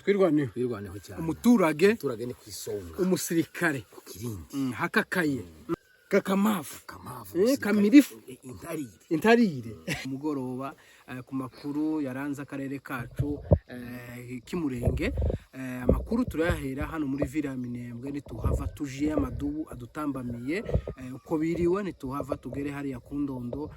twirwaneho cyane umuturage ni kwisonga umusirikare kirindi hakakaye kakamavu kamirifu intarire umugoroba ku makuru yaranze akarere kacu k'Imurenge amakuru turayahera hano muri Villa Minembwe nituhava tujiye amadubu adutambamiye uko biriwe nituhava tugere hariya ku Ndondo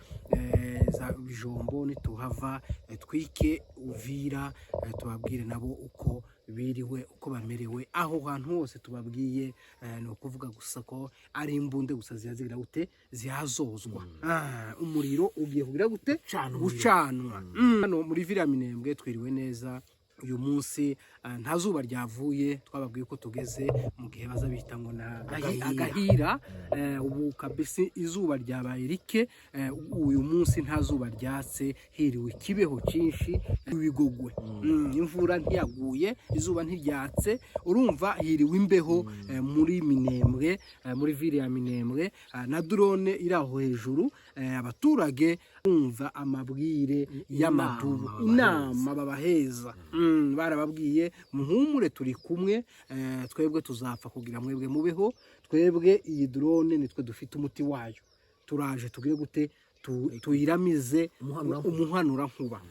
za Bijombo nituhava twike Uvira tubabwire nabo uko biriwe uko bamerewe aho hantu hose tubabwiye no kuvuga gusa ko ari imbunde gusa ziyazigira gute zihazozwa umuriro ugiye kugira gute gucanwa hano muri Villa Minembwe twiriwe neza uyu munsi nta zuba ryavuye twababwiye ko tugeze mu gihe baza bita ngo na agahira ubu kabisa izuba ryabaye rike uyu munsi nta zuba ryatse hiriwe kibeho cyinshi ibigogwe imvura ntiyaguye izuba ntiryatse urumva hiriwe imbeho muri Minembwe muri Villa Minembwe na drone iraho hejuru abaturage umva amabwire y'amadubu inama babaheza barababwiye muhumure turi kumwe twebwe tuzapfa kugira mwebwe mubeho twebwe iyi drone nitwe dufite umuti wayo turaje tugire gute tuyiramize umuhanura nkuba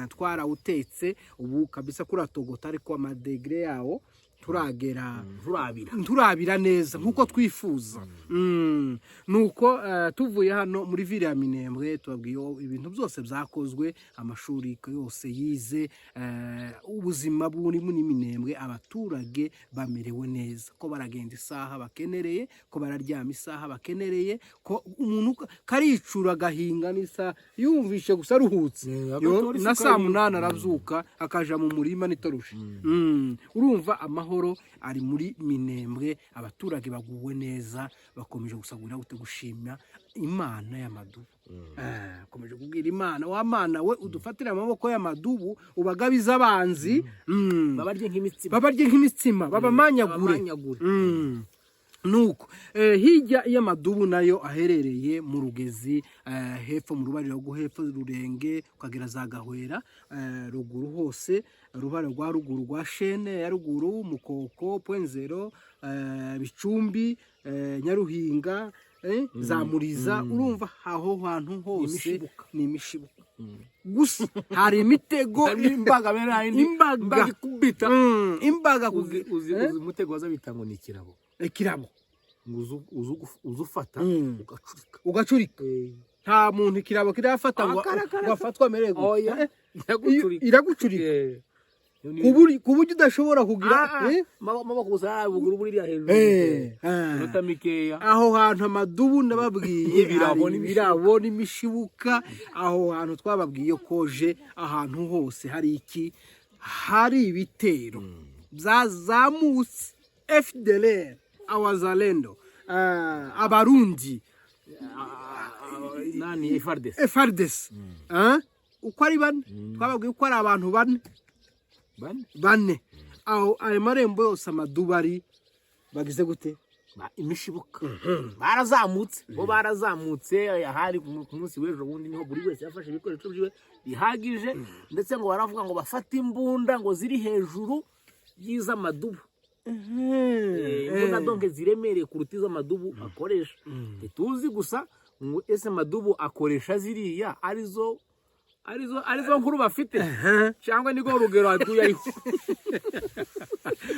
twarawutetse ubu kabisa kuratogota ariko amadegre yawo turagera turabira neza nkuko twifuza nuko tuvuye hano muri Villa Minembwe tubabwiye ibintu byose byakozwe amashuri yose yize ubuzima buri muri Minembwe abaturage bamerewe neza ko baragenda isaha bakenereye ko bararyama isaha bakenereye ko umuntu karicura gahinga nisa yumvishe gusa ruhutse na saa 8 arabyuka akaja mu murima nitorushe urumva amahoro ari muri Minembwe abaturage baguwe neza bakomeje gusagurira gute gushimya Imana y'amadubu komeje kubwira Imana wa Mana we udufatira amaboko y'amadubu ubagabiza abanzi babarye nk'imitsima babamanyagure nuko hirya y'amadubu nayo aherereye mu Rugezi hepfo mu rubariro rwo hepfo Rurenge ukagera za Gahwera ruguru hose rubariro rwa ruguru rwa Shene ya ruguru Mukoko Pwenzero Bicumbi Nyaruhinga za Muriza urumva aho hantu hose ni imishibuka gusa hari imitego imbaga kubita imbaga uzi umutego wazabita ngo ni ikirabo uzufata ugacurika nta muntu ikirabo kirafata ngo afatwa merego iragucurika kuburyo udashobora kugira maboko gusa buguru buri hejuru rotamikeya aho hantu amadubu ndababwiye birabona imishibuka aho hantu twababwiye koje ahantu hose hari iki hari ibitero byazamutse FDLR awazalendo abarundi nani FARDC uko ari bane twababwiye uko ari abantu bane aho ayo marembo yose amadubari bagize gute imishibuka barazamutse ahari ku munsi w'ejo bundi niho buri wese yafashe ibikoresho byiwe bihagije ndetse ngo baravuga ngo bafate imbunda ngo ziri hejuru yiza amadubu imbunda donke ziremereye kuruta izo amadubu akoresha tuzi gusa ngo ese amadubu akoresha ziriya arizo nkuru bafite cyangwa niko rugero atuye ariko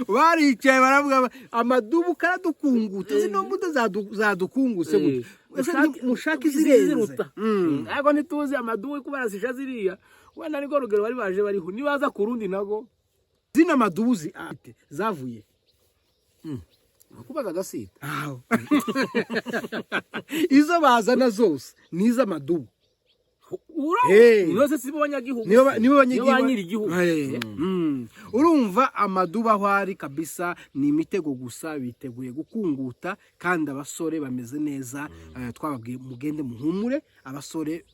baricaye baravuga amadubu karadukunguta zino mbuto zadukunguse gute mushaka izirenze ariko ntituzi amadubu ko barazisha ziriya wenda niko rugero bari baje bariho nibaza ku rundi nago zina amadubu zavuye kubaza gasita izo bazana zose niza amadubu nizo sibonyagihugu nibo banyirigihugu urumva amaduba aho ari kabisa ni imitego gusa biteguye gukunguta kandi abasore bameze neza twababwiye mugende muhumure abasore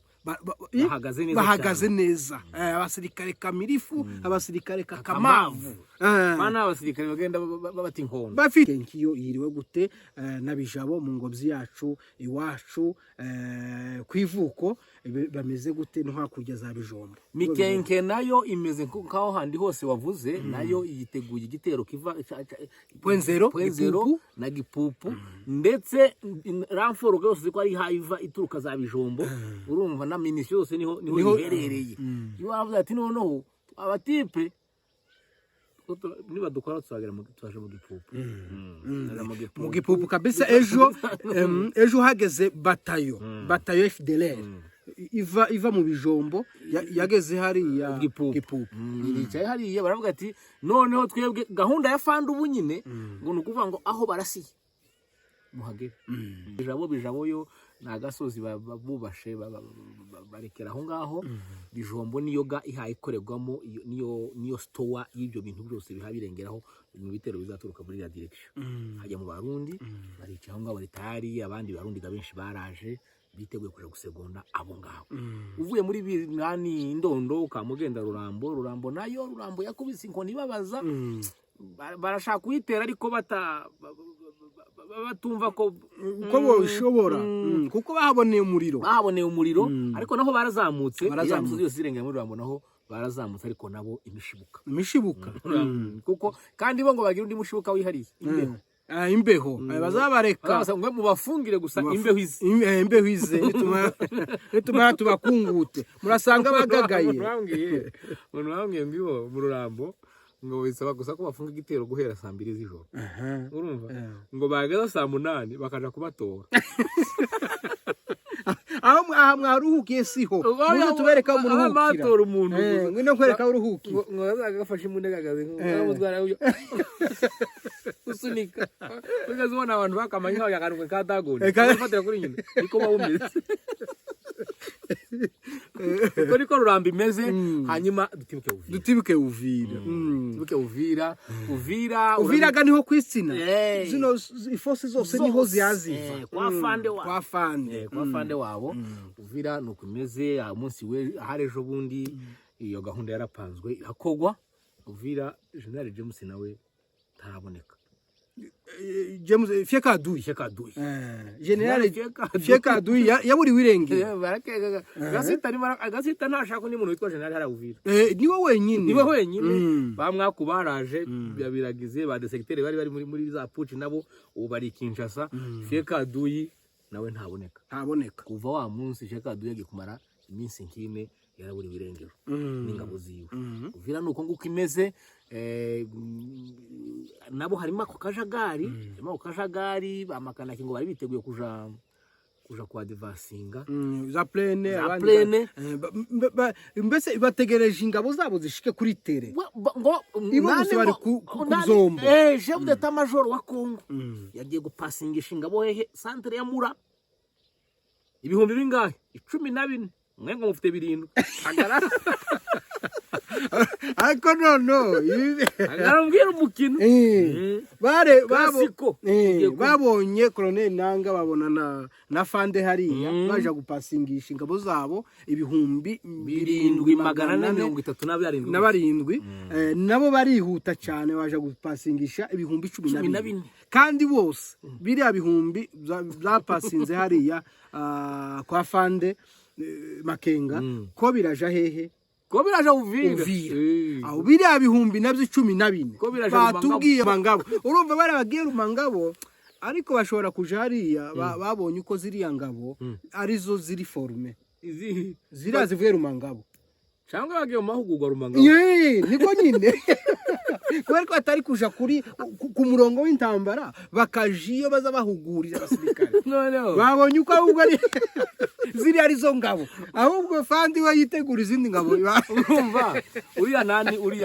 bahagaze neza abasirikare kamirifu abasirikare kakamavu bana abasirikare bagenda babati inkondo bafite nkiyo yiriwe gute nabijabo mu ngobyi yacu iwacu kwivuko bameze gute no hakurya za Bijombo Mikenke nayo imeze nkaho handi hose wavuze nayo yiteguye igitero kiva Point0 na Gipupu ndetse ramforo yose ko ari haiva ituruka za Bijombo urumva na minisio yose niho iherereye iyo wavuze ati noneho abatipe niba dukora tuzagera twaje mu Gipupu mu Gipupu kabisa ejo hageze batayo FDLR iva mu Bijombo yageze hari ya Gipupu iricaye hari baravuga ati noneho twebwe gahunda ya fanda ubu nyine ngo nukuvuga ngo aho barasiye muhagere bijabo yo nagasozi babubashe barekera aho ngaho Bijombo niyo ga ihaye ikorerwamo niyo store y'ibyo bintu byose bihabirengeraho mu bitero bizaturuka muri ya direction hajya mu Barundi barica aho ngaho baritari abandi Barundi benshi baraje biteguye kuja gusegonda abo ngaho uvuye muri binani Ndondo ukamugenda Rurambo nayo yakubise inkoni babaza barashaka kuyitera ariko batumva ko bishobora kuko bahaboneye umuriro ariko naho barazamutse yose zirengera muri Rurambo naho barazamutse ariko nabo imishibuka kuko kandi bo ngo bagira undi mushibuka wihariye imbeho bazabareka ngo mubafungire gusa imbeho ize nituma tubakungute murasanga bagagaye umuntu bambwiye ngo mu Rurambo ngo bisaba gusa ko bafunga igitero guhera saa 2 z'ijoro urumva ngo bageza saa 8 bakaja kubatora aho mwaruhukiye siho muze tubereka muruhukira umuntu ngwino kwereka uruhuki ngo azagafasha imunegagaze ngamutwara uyo usunika ukazibona abantu bakamanya aho yakaruka ka dagoni bafatira kuri nyine niko bawumeze niko Rurambo imeze hanyuma dutibuke Uvira ga niho kwitsina zino ifosi zose niho ziyaziva kwa fande wabo Uvira nuko imeze umunsi we harejo bundi iyo gahunda yarapanzwe irakogwa Uvira General James nawe taraboneka Fiekaduyi General Fiekaduyi yaburi wirenge agasita ntashaka ni muntu witwa General harawuvira niwe wenyine bamwaku baraje biragize ba secteur bari muri za puci nabo ubu bari Kinshasa Fiekaduyi nawe ntaboneka kuva wa munsi Fiekaduyi yagikumara iminsi nkine yaraburi wirengero n'ingabo ziwe Uvira nuko nguko imeze nabo harimo ako kajagari bamakana kingo bari biteguye kuja kwa devasinga za plene mbese bategereje ingabo zabo zishike kuri tere ngo ibose bari kuzombo chef d'état major wa Kongo yagiye gupasingisha ingabo hehe centre ya Mura ibihumbi bingahe 14 mwengo mufite birindwe agara ariko no arambwira umukino babonye Colonel Nanga babona na fande hariya baje gupasingisha ingabo zabo ibihumbi 737 nabo barihuta cyane baje gupasingisha ibihumbi 12 kandi bose biriya bihumbi zapasinze hariya kwa fande Makenga ko biraja hehe ko biraja Uvira aho biriya bihumbi nabyo 14 batubwiye Rumangabo urumva bari bagiye Rumangabo ariko bashobora kuja hariya babonye uko ziriya ngabo arizo ziri forme zivuye Rumangabo cyangwa bagiye mu mahugurwa Rumangabo niko nyine kubera ko atari kuja ku murongo w'intambara bakajiyo baza bahugurira abasirikare babonye uko ahubwo ari ziri arizo ngabo ahubwo fandi we yitegura izindi ngabo urumva uriya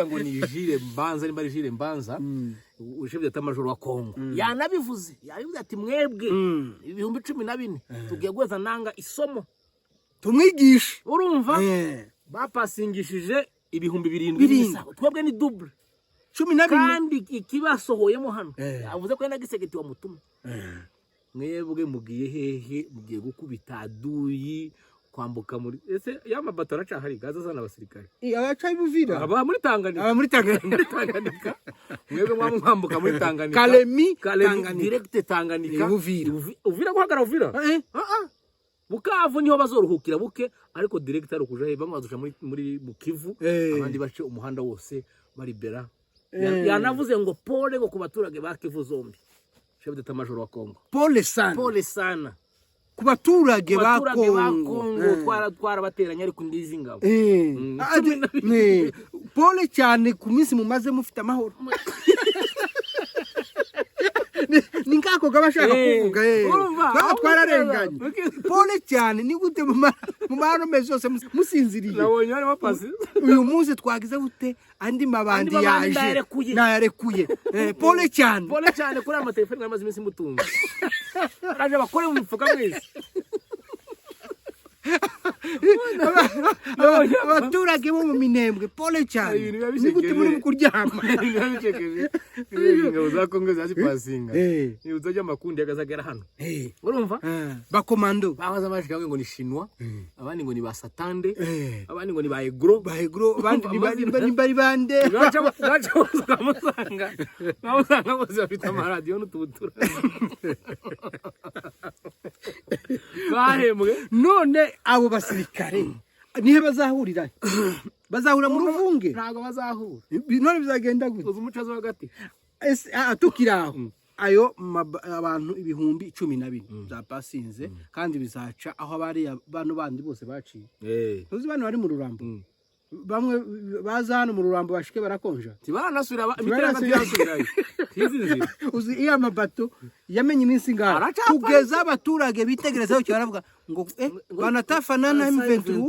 ngo ni Jire Mbanza chef d'état major wa Kongo yanabivuze yabivuze ati mwebwe ibihumbi 14 tugiye gweza nanga isomo tumwigisha urumva bapasingishije ibihumbi 7 twebwe ni double 12 kandi ikibasohoyemo hano avuze ko yanagisegeti wa mutuma mwebwe mugiye hehe mugiye gukubita Aduyi kwambuka muri ese yamabato aracahari gaza zana abasirikare abaca Uvira aba muri Tanganyika mwebwe mwambuka muri Tanganyika Kalemi direct Tanganyika Uvira guhagara Uvira Bukavu niho bazoruhukira buke ariko direct ari kuja bamwe bazusha muri Bukivu abandi bace umuhanda wose baribera yanavuze ngo pole ngo ku baturage ba Kivu zombi chef d'état major wa Kongo pole sana ku baturage ba Kongo twara bateranya ariko ndizi ngabo pole cyane ku minsi mumaze mufite amahoro ni ngako gabashaka kuvuga baba twararenganye pole cyane ni gute mu mahano mezi yose musinziriye nabonye ari mapasi uyu munsi twagize gute andi mabandi yaje nayarekuye pole cyane kuri amatelefone n'amazi minsi mutunga araje bakore mu mifuka mwese abaturage bo mu Minembwe pole cyane ni gute muri kuryama ingabo za Kongo zazipasinga ni uzajya makundi yakazagera hano urumva bakomando babaza bashika ngo ni Shinwa abandi ngo ni basatande abandi ngo ni ba egro abandi ni bari bande gacha ukamusanga bose bafite amaradiyo n'utubutura bahembwe none abo basirikare nihe bazahurira mu ruvunge ntago bazahura none bizagenda gute umucazo hagati tukiraho ayo abantu ibihumbi 12 za pasinze kandi bizaca aho abari abantu bandi bose baciye uzi bano bari mu rurambo bamwe baza hano mu rurambo bashike barakonja tibaranasubira imiteranga byasubirayo tizinzira uzi iya mabato yamenye iminsi ngara kugeza abaturage bitegerezaho cyo baravuga ngo banatafanana M23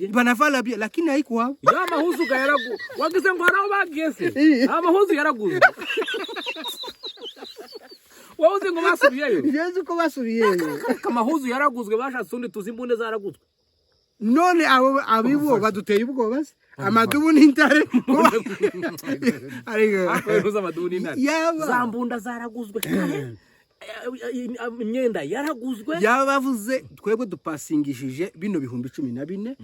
banavala bien lakini haikuwa ya mahuzu gayaragu wagize ngo haraho bagese amahuzu yaraguzwe wauze ngo basubiyeyo yezu ko basubiyeyo kamahuzu yaraguzwe bashatse undi tuzimbunde zaraguzwe none abo abibo baduteye ubwoba amadubu n'intare ariko amadubu n'intare zambunda zaraguzwe imyenda yaraguzwe yabavuze twebwe dupasingishije bino bihumbi 14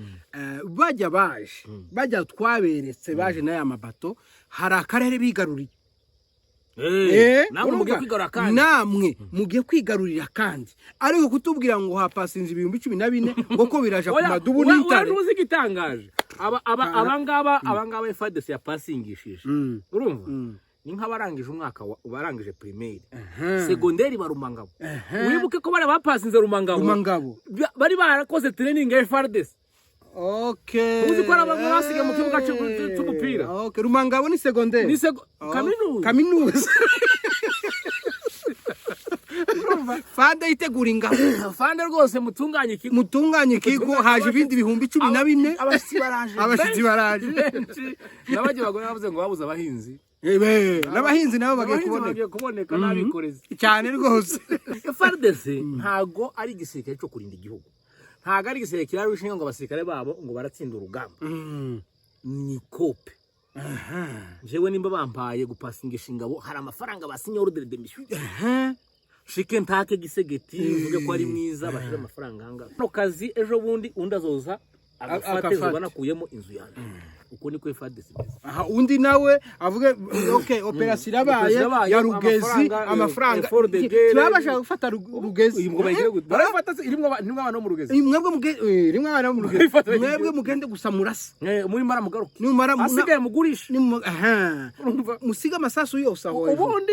bajya twaberetse baje n'aya mabato hari akarere bigaruriye namwe mugiye kwigarurira kandi ariko kutubwira ngo hapasinze ibihumbi 14 ngo ko biraje ku madubu n'intare wari uzi gitangaje abangaba FARDC yapasingishije urumva ni nk'abarangije umwaka barangije primaire secondaire barumangabo wibuke ko bari bapasinze rumangabo bari barakoze training ya FARDC okay uzi ko abantu basigaye mu kibuga cy'umupira okay rumangabo ni secondaire ni kaminuza fanda itegura ingabo fanda rwose mutunganye ikigo haje ibindi bihumbi 14 abashitsi baraje nabaje bagore bavuze ngo babuza abahinzi n'abahinzi nabo bagiye kuboneka nabikoreze cyane rwose FARDC ntago ari igisirikare cyo kurinda igihugu ntago ari igisirikare wishinga ngo abasirikare babo ngo baratsinda urugamba ni kope jewe nimba bampaye gupasingisha ingabo hari amafaranga basinye ordre de mission shike ntake gisegeti uvuge ko ari mwiza bashira amafaranga hanga no kazi ejo bundi undazoza agafate banakuyemo inzu yanjye uko niko FARDC aha undi nawe avuge okay operation yabaye ya Rugezi amafaranga turabasha gufata Rugezi ngo bagire gute barafata irimwe abana mu Rugezi mwebwe mugende gusamurasa muri mara mugaruke asigaye mugurisha musiga amasasu yose aho ubundi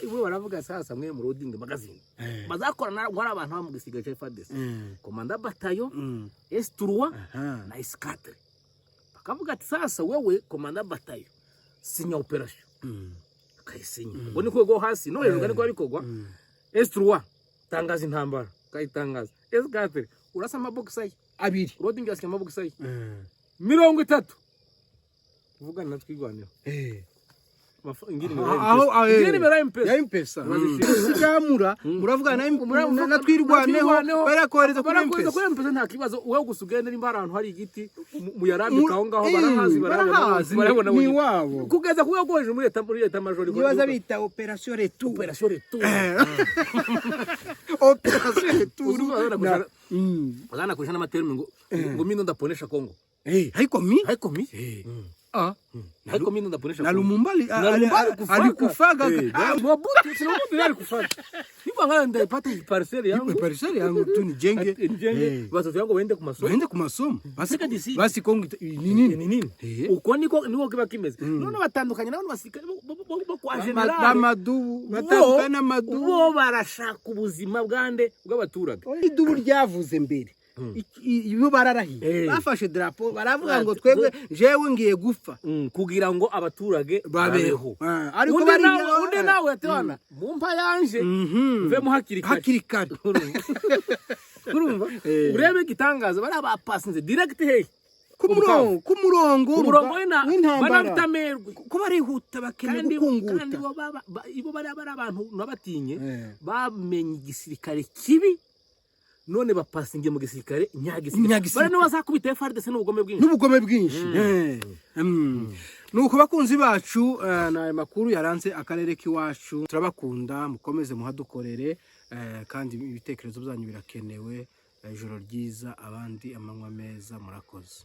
ibo baravuga sasa mwe mu loading magazine bazakorana ngo ari abantu bamugisiga cya FARDC komanda batayo S3 na S4 kavuga ati sasa wewe komanda batayo sinya operation kayisinya ubone ko go hasi no hejuru kandi ko abikogwa S3 tangaza intambara kayitangaza S4 urasa amabox ayi abiri loading yasike amabox ayi 30 uvuga natwigwanira ingini ya impesa sigamura muravugana na twirwaneho barakoreza kuri impesa nta kibazo uwe gusugenda nimba ahantu hari igiti muyarambika aho ngaho barabona ni wabo kugeza kuyo goje muri leta major nibaza bita operation retour agana kushana amaterme ngo mino ndaponesha Kongo haiko mi ariko mimi ndaponesha na Lumumba alikufaga Mobutu sio Mobutu alikufaga nipo ngana ndaipata parcelle yangu tu nijenge watoto wangu waende ku masomo basi Kongo ni nini uko niko kiba kimeze none batandukanye nabo basirikare bo kwa general bamadubu batandukana madubu bo barashaka ubuzima bwande bw'abaturage idubu ryavuze mbere iyo bararahiye bafashe drapo baravuga ngo twebwe jewe ngiye gupfa kugira ngo abaturage babeho ariko undi nawe atwana mumpa yanje mve mu hakiri kare urumva urebe gitangaza bari abapasinze direct hey ku murongo w'intambara ko barihuta bakeneye gukunguta kandi ibo bari abantu nabatinye bamenye igisirikare kibi none bapasingiye mu gisirikare nyagisirikare bari no bazakubita FARDC n'ubugome bwinshi nuko bakunzi bacu na makuru yaranze akarere k'iwacu turabakunda mukomeze muhadukorere kandi ibitekerezo byanyu birakenewe ijoro ryiza abandi amanywa meza murakoze.